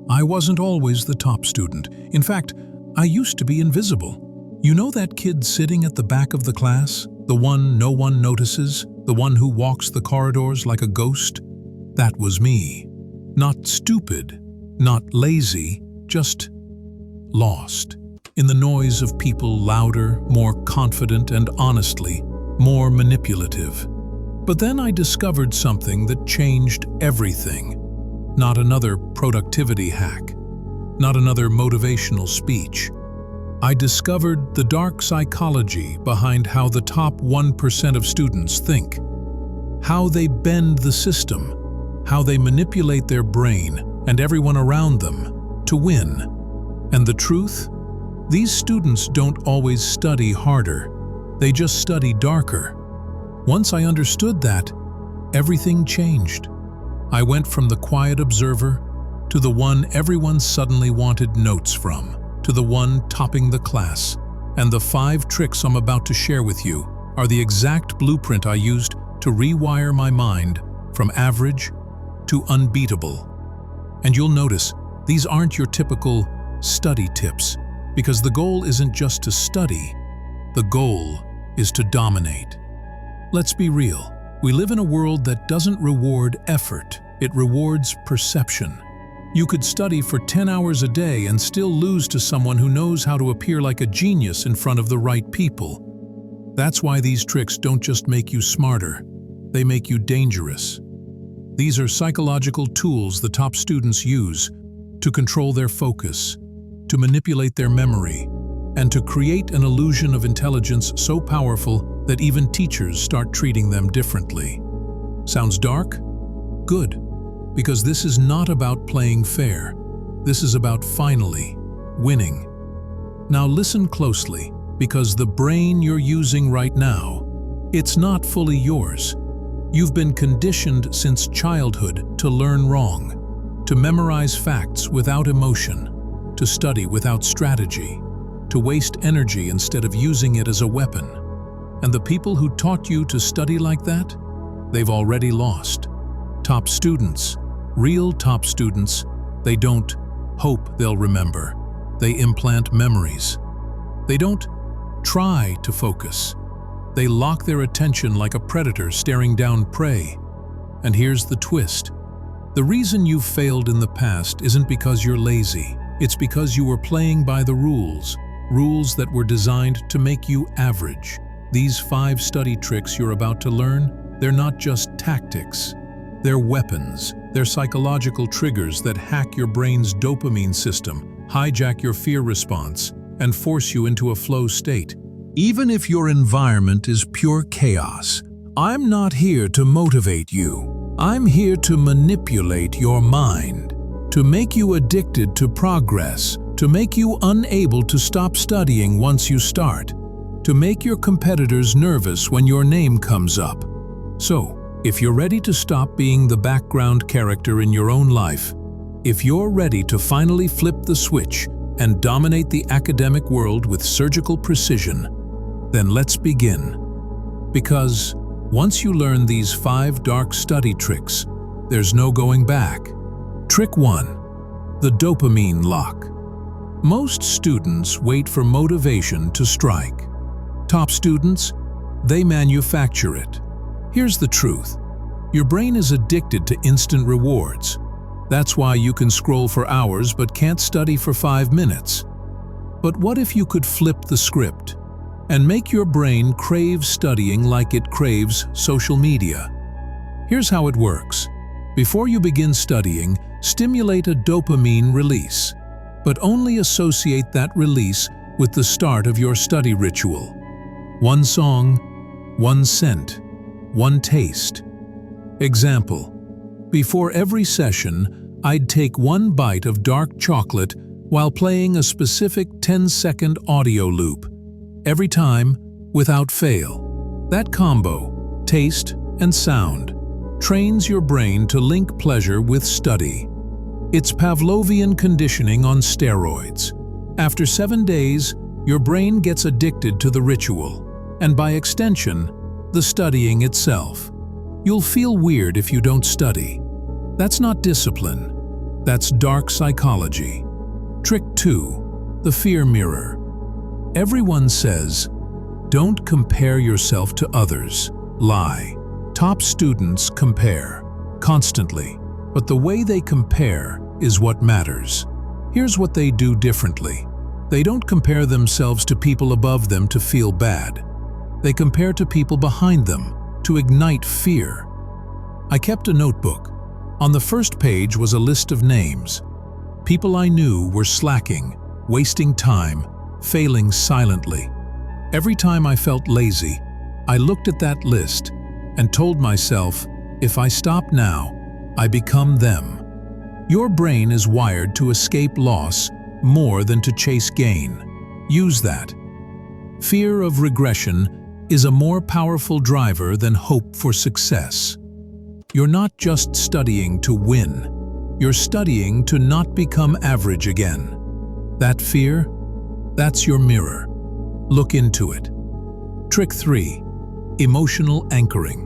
I wasn't always the top student. In fact, I used to be invisible. You know that kid sitting at the back of the class? The one no one notices? The one who walks the corridors like a ghost? That was me. Not stupid, not lazy, just lost. In the noise of people louder, more confident, and honestly, more manipulative. But then I discovered something that changed everything. Not another productivity hack, not another motivational speech. I discovered the dark psychology behind how the top 1% of students think, how they bend the system, how they manipulate their brain and everyone around them to win. And the truth? These students don't always study harder, they just study darker. Once I understood that, everything changed. I went from the quiet observer to the one everyone suddenly wanted notes from, to the one topping the class. And the 5 tricks I'm about to share with you are the exact blueprint I used to rewire my mind from average to unbeatable. And you'll notice, these aren't your typical study tips, because the goal isn't just to study, the goal is to dominate. Let's be real. We live in a world that doesn't reward effort, it rewards perception. You could study for 10 hours a day and still lose to someone who knows how to appear like a genius in front of the right people. That's why these tricks don't just make you smarter, they make you dangerous. These are psychological tools the top students use to control their focus, to manipulate their memory, and to create an illusion of intelligence so powerful that even teachers start treating them differently. Sounds dark? Good, because this is not about playing fair. This is about finally winning. Now listen closely, because the brain you're using right now, it's not fully yours. You've been conditioned since childhood to learn wrong, to memorize facts without emotion, to study without strategy, to waste energy instead of using it as a weapon. And the people who taught you to study like that, they've already lost. Top students, real top students, they don't hope they'll remember. They implant memories. They don't try to focus. They lock their attention like a predator staring down prey. And here's the twist. The reason you failed in the past isn't because you're lazy. It's because you were playing by the rules that were designed to make you average. These 5 study tricks you're about to learn, they're not just tactics. They're weapons. They're psychological triggers that hack your brain's dopamine system, hijack your fear response, and force you into a flow state. Even if your environment is pure chaos, I'm not here to motivate you. I'm here to manipulate your mind, to make you addicted to progress, to make you unable to stop studying once you start, to make your competitors nervous when your name comes up. So, if you're ready to stop being the background character in your own life, if you're ready to finally flip the switch and dominate the academic world with surgical precision, then let's begin. Because once you learn these 5 dark study tricks, there's no going back. Trick 1. The Dopamine Lock. Most students wait for motivation to strike. Top students, they manufacture it. Here's the truth. Your brain is addicted to instant rewards. That's why you can scroll for hours but can't study for 5 minutes. But what if you could flip the script and make your brain crave studying like it craves social media? Here's how it works. Before you begin studying, stimulate a dopamine release, but only associate that release with the start of your study ritual. 1 song, 1 scent, 1 taste. Example: before every session, I'd take 1 bite of dark chocolate while playing a specific 10-second audio loop. Every time, without fail. That combo, taste and sound, trains your brain to link pleasure with study. It's Pavlovian conditioning on steroids. After 7 days, your brain gets addicted to the ritual, and by extension, the studying itself. You'll feel weird if you don't study. That's not discipline. That's dark psychology. Trick 2. The fear mirror. Everyone says, don't compare yourself to others. Lie. Top students compare, constantly. But the way they compare is what matters. Here's what they do differently. They don't compare themselves to people above them to feel bad. They compare to people behind them to ignite fear. I kept a notebook. On the first page was a list of names. People I knew were slacking, wasting time, failing silently. Every time I felt lazy, I looked at that list and told myself, if I stop now, I become them. Your brain is wired to escape loss more than to chase gain. Use that. Fear of regression is a more powerful driver than hope for success. You're not just studying to win. You're studying to not become average again. That fear, that's your mirror. Look into it. Trick 3. Emotional anchoring.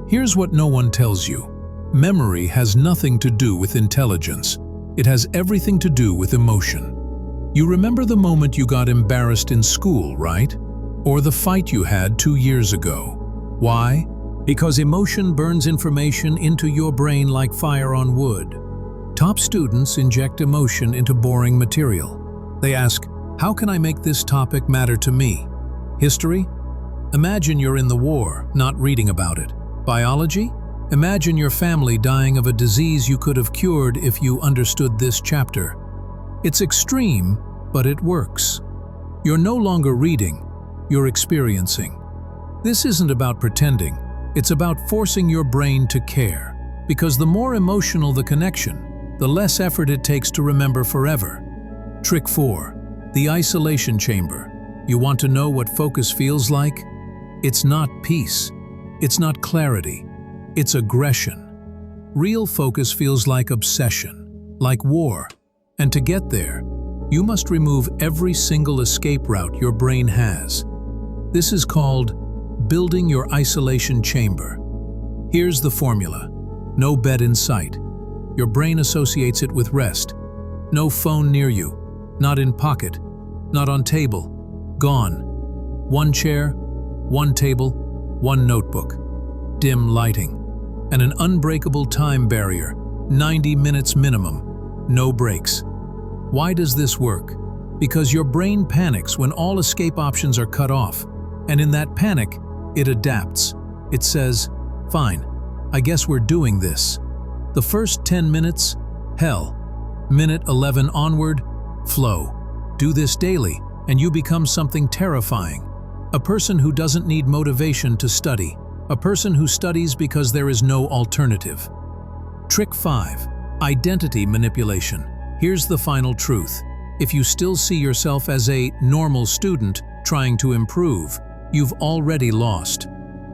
Here's what no one tells you. Memory has nothing to do with intelligence. It has everything to do with emotion. You remember the moment you got embarrassed in school, right? Or the fight you had 2 years ago. Why? Because emotion burns information into your brain like fire on wood. Top students inject emotion into boring material. They ask, how can I make this topic matter to me? History? Imagine you're in the war, not reading about it. Biology? Imagine your family dying of a disease you could have cured if you understood this chapter. It's extreme, but it works. You're no longer reading, you're experiencing. This isn't about pretending, it's about forcing your brain to care. Because the more emotional the connection, the less effort it takes to remember forever. Trick 4. The isolation chamber. You want to know what focus feels like? It's not peace. It's not clarity. It's aggression. Real focus feels like obsession, like war. And to get there, you must remove every single escape route your brain has. This is called building your isolation chamber. Here's the formula. No bed in sight. Your brain associates it with rest. No phone near you. Not in pocket. Not on table. Gone. One chair, one table, one notebook. Dim lighting. And an unbreakable time barrier, 90 minutes minimum, no breaks. Why does this work? Because your brain panics when all escape options are cut off. And in that panic, it adapts. It says, fine, I guess we're doing this. The first 10 minutes, hell. Minute 11 onward, flow. Do this daily, and you become something terrifying. A person who doesn't need motivation to study. A person who studies because there is no alternative. Trick 5. Identity manipulation. Here's the final truth. If you still see yourself as a normal student trying to improve, you've already lost.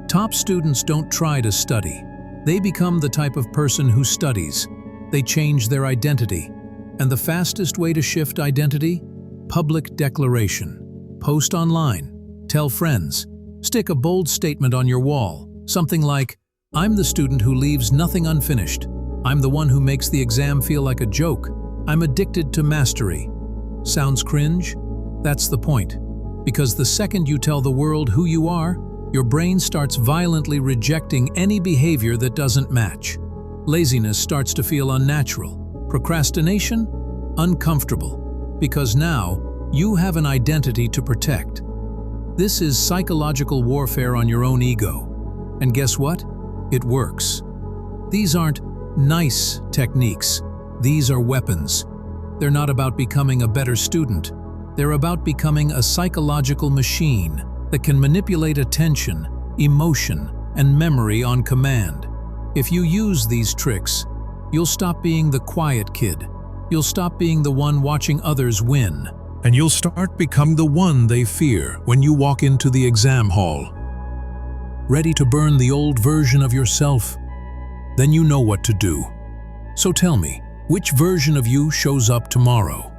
Top students don't try to study. They become the type of person who studies. They change their identity. And the fastest way to shift identity? Public declaration. Post online. Tell friends. Stick a bold statement on your wall. Something like, I'm the student who leaves nothing unfinished. I'm the one who makes the exam feel like a joke. I'm addicted to mastery. Sounds cringe? That's the point. Because the second you tell the world who you are, your brain starts violently rejecting any behavior that doesn't match. Laziness starts to feel unnatural. Procrastination? Uncomfortable. Because now, you have an identity to protect. This is psychological warfare on your own ego. And guess what? It works. These aren't nice techniques. These are weapons. They're not about becoming a better student. They're about becoming a psychological machine that can manipulate attention, emotion, and memory on command. If you use these tricks, you'll stop being the quiet kid. You'll stop being the one watching others win. And you'll start becoming the one they fear when you walk into the exam hall. Ready to burn the old version of yourself? Then you know what to do. So tell me, which version of you shows up tomorrow?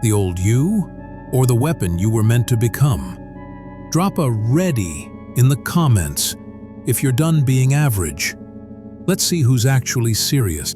The old you, or the weapon you were meant to become? Drop a ready in the comments if you're done being average. Let's see who's actually serious.